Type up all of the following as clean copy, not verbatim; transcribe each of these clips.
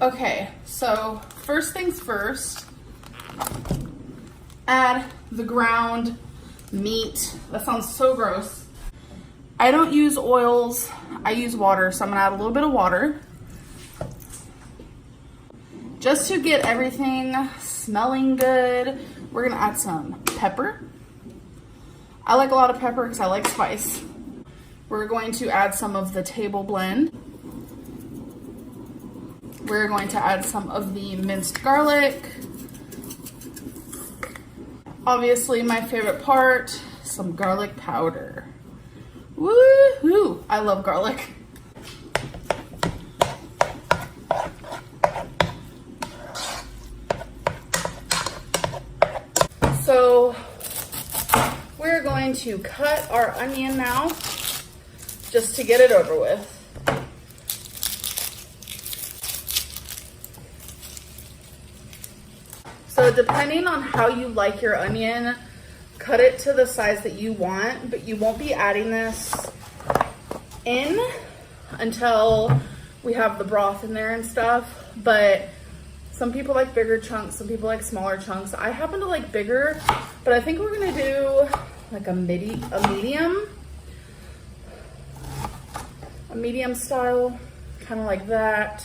Okay, so first things first, add the ground meat. That sounds so gross. I don't use oils, I use water, so I'm gonna add a little bit of water. Just to get everything smelling good, we're gonna add some pepper. I like a lot of pepper because I like spice. We're going to add some of the table blend. We're going to add some of the minced garlic. Obviously, my favorite part, some garlic powder. Woohoo! I love garlic. So, we're going to cut our onion now, just to get it over with. So depending on how you like your onion, cut it to the size that you want, but you won't be adding this in until we have the broth in there and stuff. But some people like bigger chunks, some people like smaller chunks. I happen to like bigger, but I think we're gonna do like a medium style, kind of like that.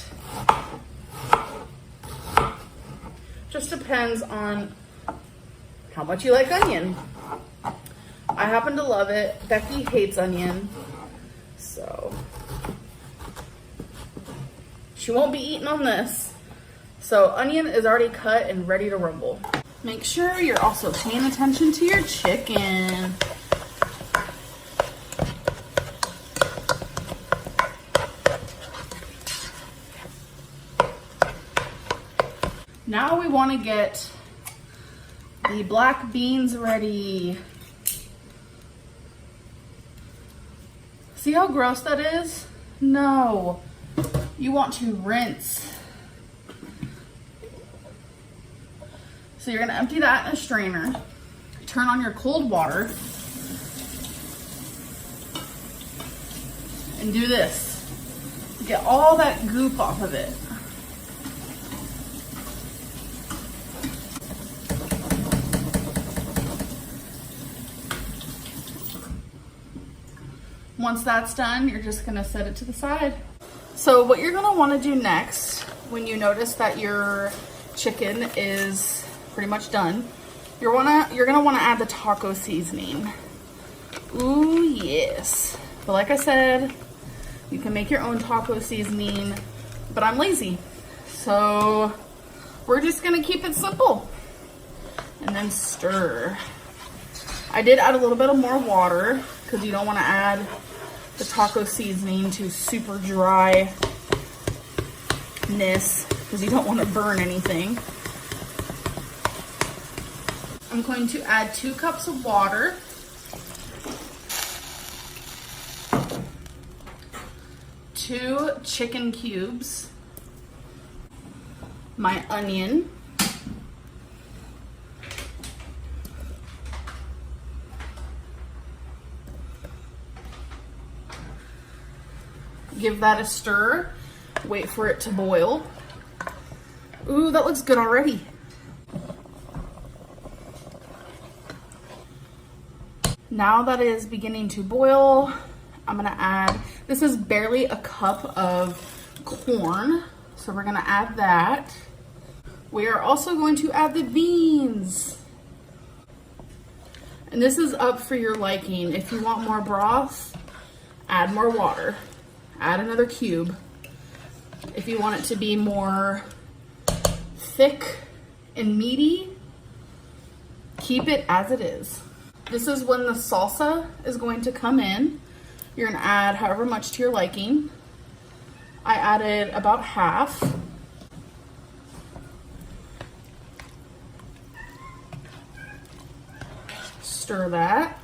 Just depends on how much you like onion. I happen to love it. Becky hates onion, so she won't be eating on this. So onion is already cut and ready to rumble. Make sure you're also paying attention to your chicken. Now we want to get the black beans ready. See how gross that is? No. You want to rinse. So you're going to empty that in a strainer. Turn on your cold water. And do this. Get all that goop off of it. Once that's done, you're just gonna set it to the side. So what you're gonna wanna do next, when you notice that your chicken is pretty much done, you're gonna wanna add the taco seasoning. Ooh, yes. But like I said, you can make your own taco seasoning, but I'm lazy. So we're just gonna keep it simple. And then stir. I did add a little bit of more water because you don't wanna add the taco seasoning to super dryness because you don't want to burn anything. I'm going to add 2 cups of water. Two chicken cubes. My onion. Give that a stir. Wait for it to boil. Ooh, that looks good already. Now that it is beginning to boil, I'm gonna add, this is barely a cup of corn, so we're gonna add that. We are also going to add the beans. And this is up for your liking. If you want more broth, add more water. Add another cube. If you want it to be more thick and meaty, keep it as it is. This is when the salsa is going to come in. You're gonna add however much to your liking. I added about half. Stir that.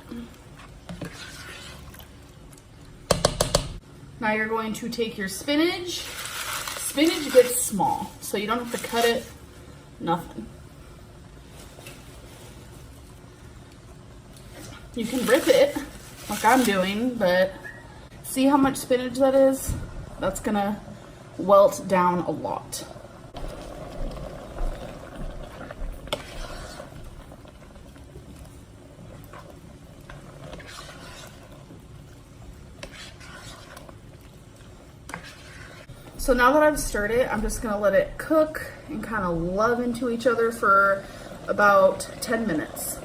Now you're going to take your spinach. Spinach gets small, so you don't have to cut it, nothing. You can rip it, like I'm doing, but see how much spinach that is? That's gonna welt down a lot. So now that I've stirred it, I'm just gonna let it cook and kind of love into each other for about 10 minutes.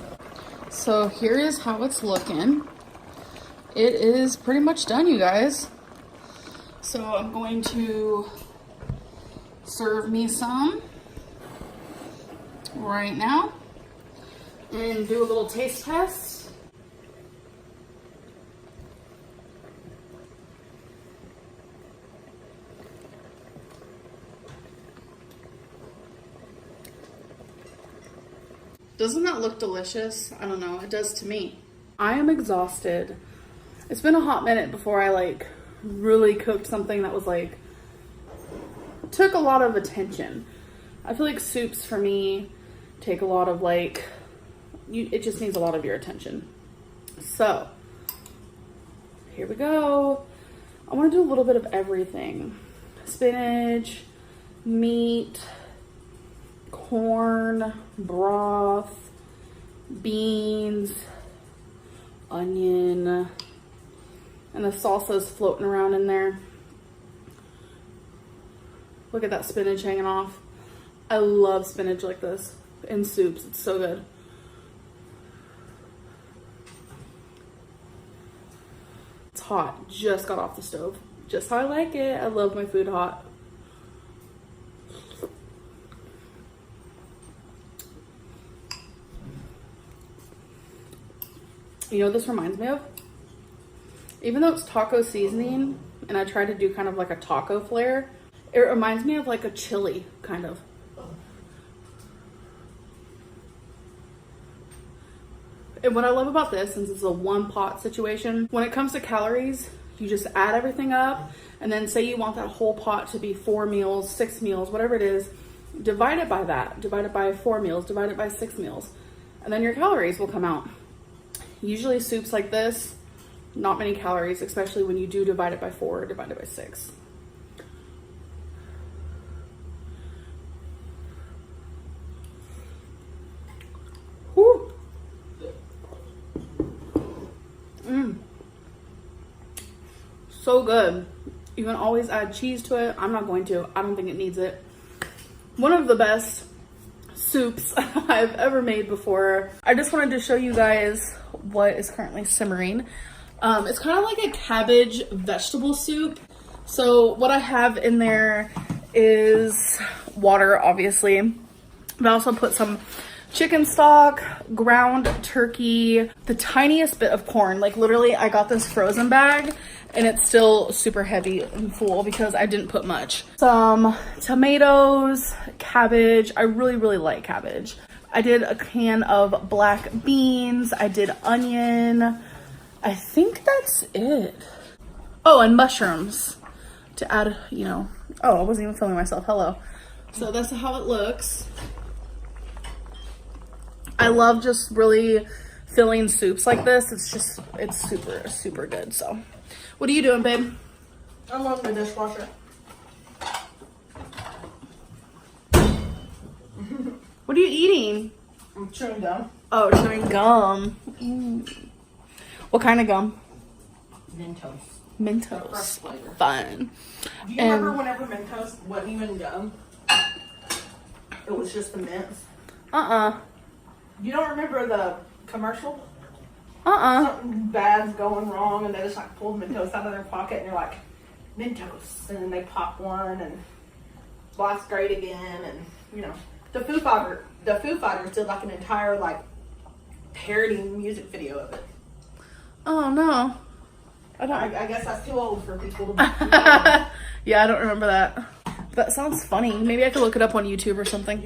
So here is how it's looking. It is pretty much done, you guys. So I'm going to serve me some right now and do a little taste test. Doesn't that look delicious? I don't know, it does to me. I am exhausted. It's been a hot minute before I like really cooked something that was like, took a lot of attention. I feel like soups for me take a lot of like, it just needs a lot of your attention. So, here we go. I want to do a little bit of everything. Spinach, meat, corn, broth, beans, onion, and the salsa is floating around in there. Look at that spinach hanging off. I love spinach like this in soups. It's so good. It's hot. Just got off the stove. Just how I like it. I love my food hot. You know what this reminds me of? Even though it's taco seasoning and I try to do kind of like a taco flair, it reminds me of like a chili, kind of. And what I love about this, since it's a one pot situation, when it comes to calories, you just add everything up, and then say you want that whole pot to be 4 meals, 6 meals, whatever it is, divide it by that. Divide it by 4 meals, divide it by 6 meals, and then your calories will come out. Usually soups like this, not many calories, especially when you do divide it by 4 or divide it by 6. Whew. So good. You can always add cheese to it. I'm not going to. I don't think it needs it. One of the best soups I've ever made before. I just wanted to show you guys what is currently simmering. It's kind of like a cabbage vegetable soup. So what I have in there is water, obviously, but I also put some chicken stock, ground turkey, the tiniest bit of corn. Like literally I got this frozen bag and it's still super heavy and full because I didn't put much. Some tomatoes, cabbage. I really like cabbage. I did a can of black beans. I did onion. I think that's it. Oh, and mushrooms to add, you know. Oh, I wasn't even filming myself. Hello. So that's how it looks. I love just really filling soups like this. It's super good. So what are you doing, babe? I'm on the dishwasher. What are you eating? I'm chewing gum. Oh, chewing gum. What kind of gum? Mentos. Mentos. Fun. Do you remember whenever Mentos wasn't even gum? It was just the mints. You don't remember the commercial? Something bad's going wrong and they just like pulled Mentos out of their pocket and they're like, Mentos. And then they pop one and life's great again. And, you know, the Foo Fighters did like an entire like parody music video of it. Oh no. I guess that's too old for people to Yeah, I don't remember that. That sounds funny. Maybe I could look it up on YouTube or something.